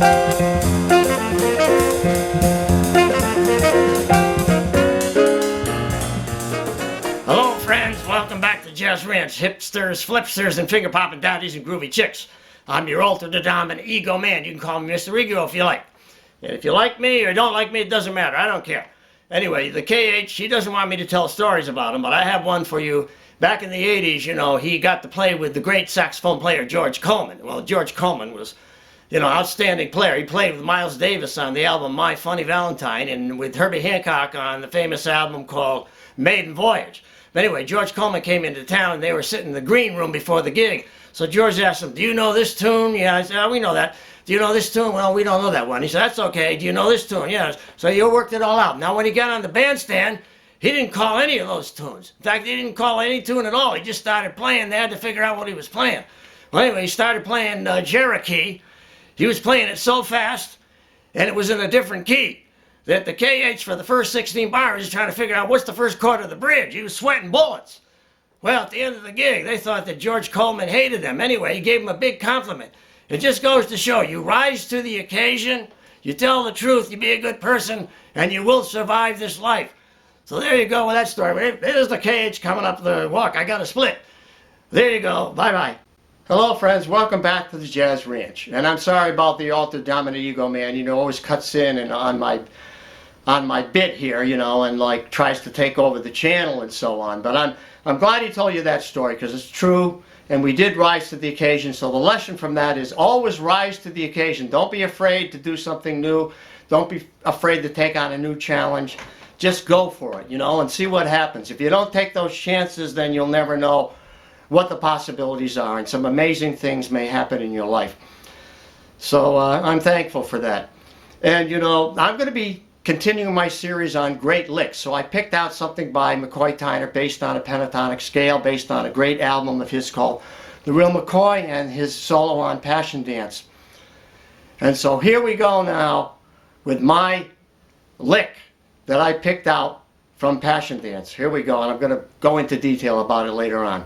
Hello friends, welcome back to Jazz Ranch, hipsters, flipsters, and finger-popping daddies and groovy chicks. I'm your ultra-dominant ego man. You can call me Mr. Ego if you like. And if you like me or don't like me, it doesn't matter. I don't care. Anyway, the KH, he doesn't want me to tell stories about him, but I have one for you. Back in the 80s, you know, he got to play with the great saxophone player George Coleman. Well, George Coleman was, you know, outstanding player. He played with Miles Davis on the album My Funny Valentine and with Herbie Hancock on the famous album called Maiden Voyage. But anyway, George Coleman came into town and they were sitting in the green room before the gig. So George asked him, do you know this tune? Yeah, I said, oh, we know that. Do you know this tune? Well, we don't know that one. He said, that's okay. Do you know this tune? Yes. So you worked it all out. Now, when he got on the bandstand, he didn't call any of those tunes. In fact, he didn't call any tune at all. He just started playing. They had to figure out what he was playing. Well, anyway, he started playing Cherokee. He was playing it so fast, and it was in a different key, that the KH for the first 16 bars is trying to figure out what's the first chord of the bridge. He was sweating bullets. Well, at the end of the gig, they thought that George Coleman hated them. Anyway, he gave him a big compliment. It just goes to show you rise to the occasion, you tell the truth, you be a good person, and you will survive this life. So there you go with that story. There's the KH coming up the walk. I got a split. There you go. Bye-bye. Hello, friends. Welcome back to the Jazz Ranch. And I'm sorry about the ultra-dominant ego man. You know, always cuts in and on my bit here, you know, and like tries to take over the channel and so on. But I'm glad he told you that story because it's true. And we did rise to the occasion. So the lesson from that is always rise to the occasion. Don't be afraid to do something new. Don't be afraid to take on a new challenge. Just go for it, you know, and see what happens. If you don't take those chances, then you'll never know what the possibilities are. And some amazing things may happen in your life. So I'm thankful for that. And, you know, I'm going to be continuing my series on great licks. So I picked out something by McCoy Tyner based on a pentatonic scale, based on a great album of his called The Real McCoy and his solo on Passion Dance. And so here we go now with my lick that I picked out from Passion Dance. Here we go, and I'm going to go into detail about it later on.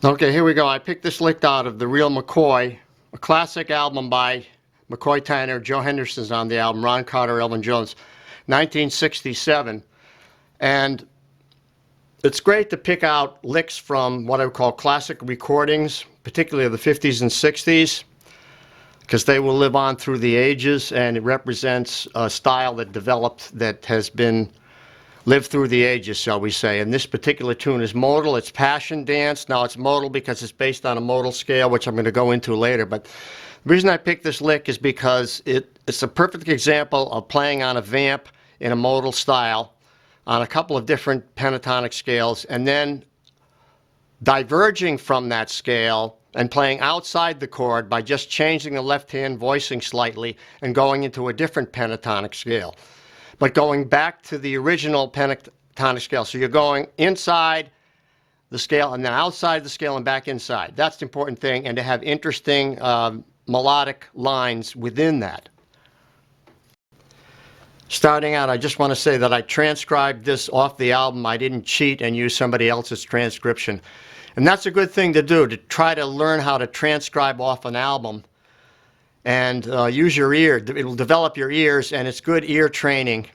Okay, here we go. I picked this lick out of The Real McCoy, a classic album by McCoy Tyner. Joe Henderson's on the album, Ron Carter, Elvin Jones, 1967. And it's great to pick out licks from what I would call classic recordings, particularly of the 50s and 60s, because they will live on through the ages, and it represents a style that developed that has been lived through the ages, shall we say. And this particular tune is modal. It's Passion Dance. Now it's modal because it's based on a modal scale, which I'm going to go into later. But the reason I picked this lick is because it's a perfect example of playing on a vamp in a modal style on a couple of different pentatonic scales, and then diverging from that scale and playing outside the chord by just changing the left hand voicing slightly and going into a different pentatonic scale, but going back to the original pentatonic scale. So you're going inside the scale and then outside the scale and back inside. That's the important thing, and to have interesting melodic lines within that. Starting out, I just want to say that I transcribed this off the album. I didn't cheat and use somebody else's transcription. And that's a good thing to do, to try to learn how to transcribe off an album and use your ear. It'll develop your ears, and it's good ear training.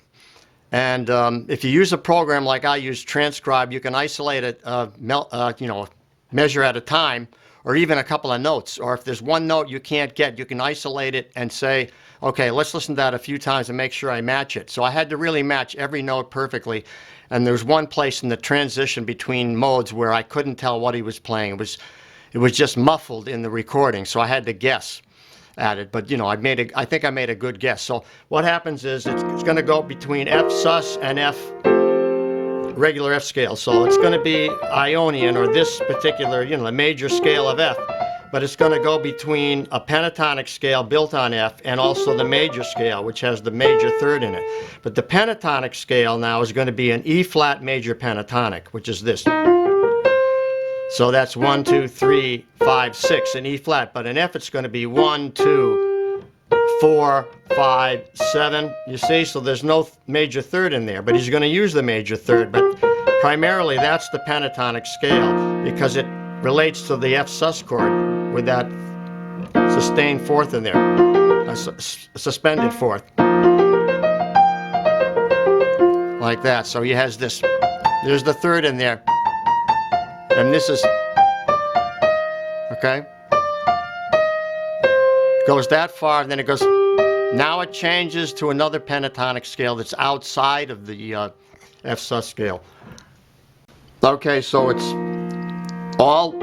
And if you use a program like I use, Transcribe, you can isolate it, you know, measure at a time, or even a couple of notes. Or if there's one note you can't get, you can isolate it and say, okay, let's listen to that a few times and make sure I match it. So I had to really match every note perfectly. And there's one place in the transition between modes where I couldn't tell what he was playing. It was just muffled in the recording, so I had to guess at it. But you know, I think I made a good guess. So what happens is it's going to go between F sus and F regular F scale. So it's going to be Ionian, or this particular, you know, the major scale of F. but it's going to go between a pentatonic scale built on F and also the major scale, which has the major third in it. But the pentatonic scale now is going to be an E flat major pentatonic, which is this. So that's 1, 2, 3, 5, 6 in E flat, but in F it's going to be 1, 2, 4, 5, 7. You see, so there's no major third in there, but he's going to use the major third. But primarily that's the pentatonic scale because it relates to the F sus chord with that sustained fourth in there, a suspended fourth, like that. So he has this. There's the third in there. And this is, okay, goes that far, and then it goes, now it changes to another pentatonic scale that's outside of the F sus scale. Okay, so it's all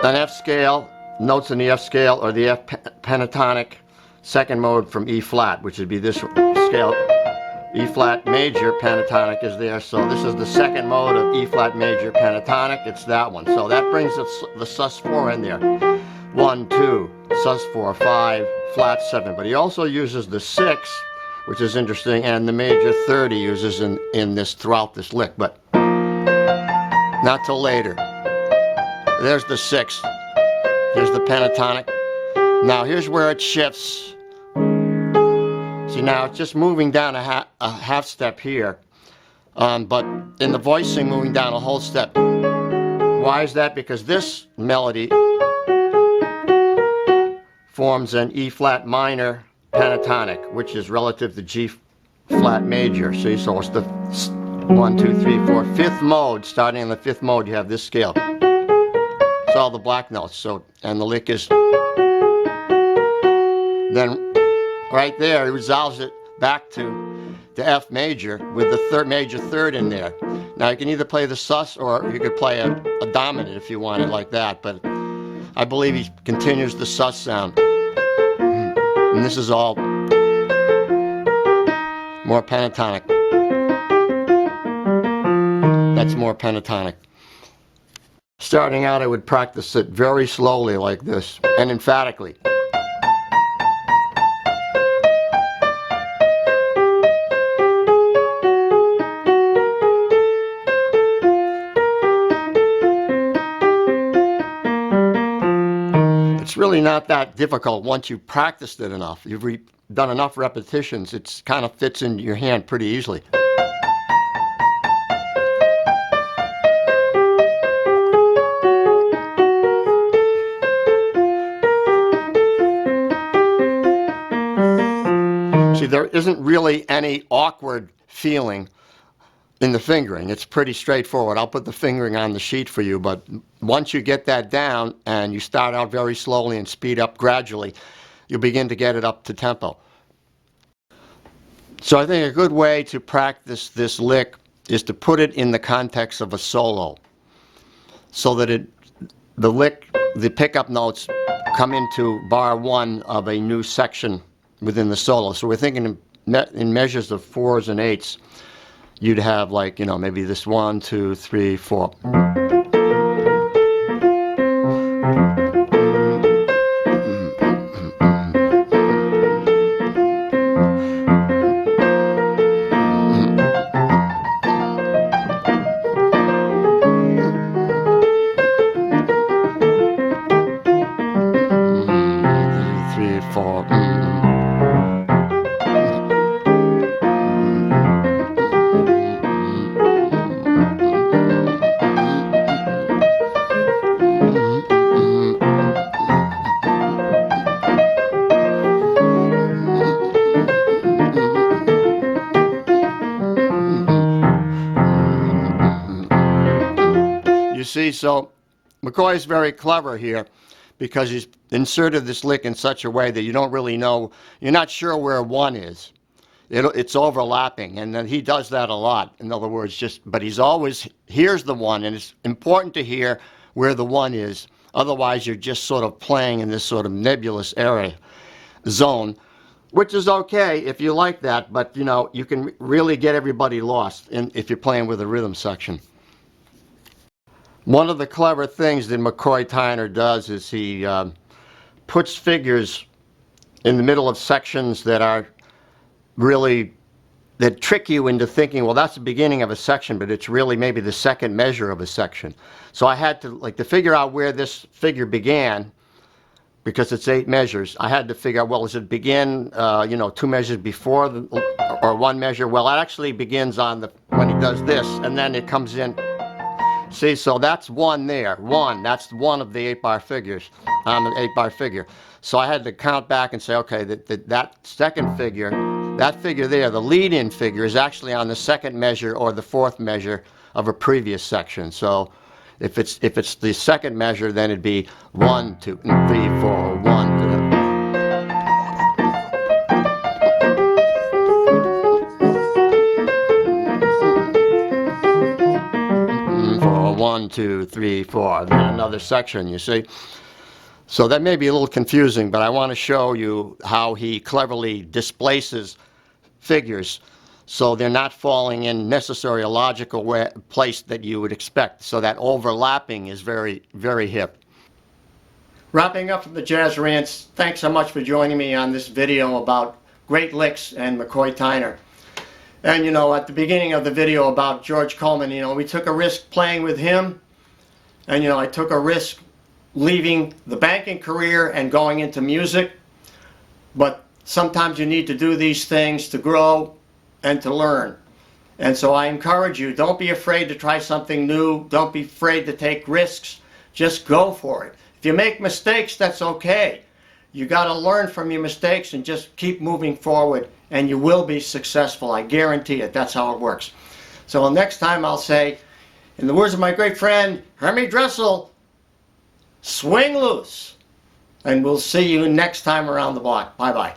an F scale, notes in the F scale, or the F pentatonic second mode from E flat, which would be this scale. E flat major pentatonic is there, so this is the second mode of E flat major pentatonic. It's that one. So that brings the sus 4 in there. 1, 2, sus 4, 5, flat 7. But he also uses the 6, which is interesting, and the major third he uses in this throughout this lick, but not till later. There's the 6. Here's the pentatonic. Now here's where it shifts. See, now it's just moving down a half step here, but in the voicing moving down a whole step. Why is that? Because this melody forms an E flat minor pentatonic, which is relative to G flat major. See, so it's the 1, 2, 3, 4, fifth mode. Starting in the fifth mode, you have this scale. It's all the black notes. So, and the lick is then. Right there, it resolves it back to the F major with the major third in there. Now you can either play the sus or you could play a dominant if you want it like that, but I believe he continues the sus sound. And this is all more pentatonic. That's more pentatonic. Starting out, I would practice it very slowly like this and emphatically. It's really not that difficult once you've practiced it enough. You've done enough repetitions, it kind of fits in your hand pretty easily. See, there isn't really any awkward feeling in the fingering. It's pretty straightforward. I'll put the fingering on the sheet for you, but once you get that down and you start out very slowly and speed up gradually, you'll begin to get it up to tempo. So I think a good way to practice this lick is to put it in the context of a solo, so that the pickup notes come into bar 1 of a new section within the solo. So we're thinking in measures of 4s and 8s. You'd have, like, you know, maybe this 1, 2, 3, 4. See, so McCoy is very clever here because he's inserted this lick in such a way that you don't really know, you're not sure where 1 is. It's overlapping, and then he does that a lot. In other words, but he's always hears the 1, and it's important to hear where the 1 is. Otherwise, you're just sort of playing in this sort of nebulous area zone, which is okay if you like that, but you know, you can really get everybody lost if you're playing with a rhythm section. One of the clever things that McCoy Tyner does is he puts figures in the middle of sections that are really, that trick you into thinking, well, that's the beginning of a section, but it's really maybe the second measure of a section. So I had to figure out where this figure began, because it's 8 measures. I had to figure out, well, does it begin, 2 measures before or 1 measure? Well, it actually begins on when he does this, and then it comes in. See, so that's 1 there. 1, that's one of the 8-bar figures on the 8-bar figure. So I had to count back and say, okay, that second figure, that figure there, the lead-in figure, is actually on the 2nd measure or the 4th measure of a previous section. So if it's the 2nd measure, then it'd be 1, 2, 3, 4, 1, 2. 1, 2, 3, 4, then another section, you see. So that may be a little confusing, but I want to show you how he cleverly displaces figures so they're not falling in necessarily a logical place that you would expect. So that overlapping is very, very hip. Wrapping up the Jazz Rants, thanks so much for joining me on this video about great licks and McCoy Tyner. And at the beginning of the video about George Coleman, we took a risk playing with him, and I took a risk leaving the banking career and going into music. But sometimes you need to do these things to grow and to learn. And so I encourage you, don't be afraid to try something new. Don't be afraid to take risks. Just go for it. If you make mistakes, that's okay. You got to learn from your mistakes and just keep moving forward, and you will be successful. I guarantee it. That's how it works. So next time I'll say, in the words of my great friend Hermie Dressel, swing loose. And we'll see you next time around the block. Bye-bye.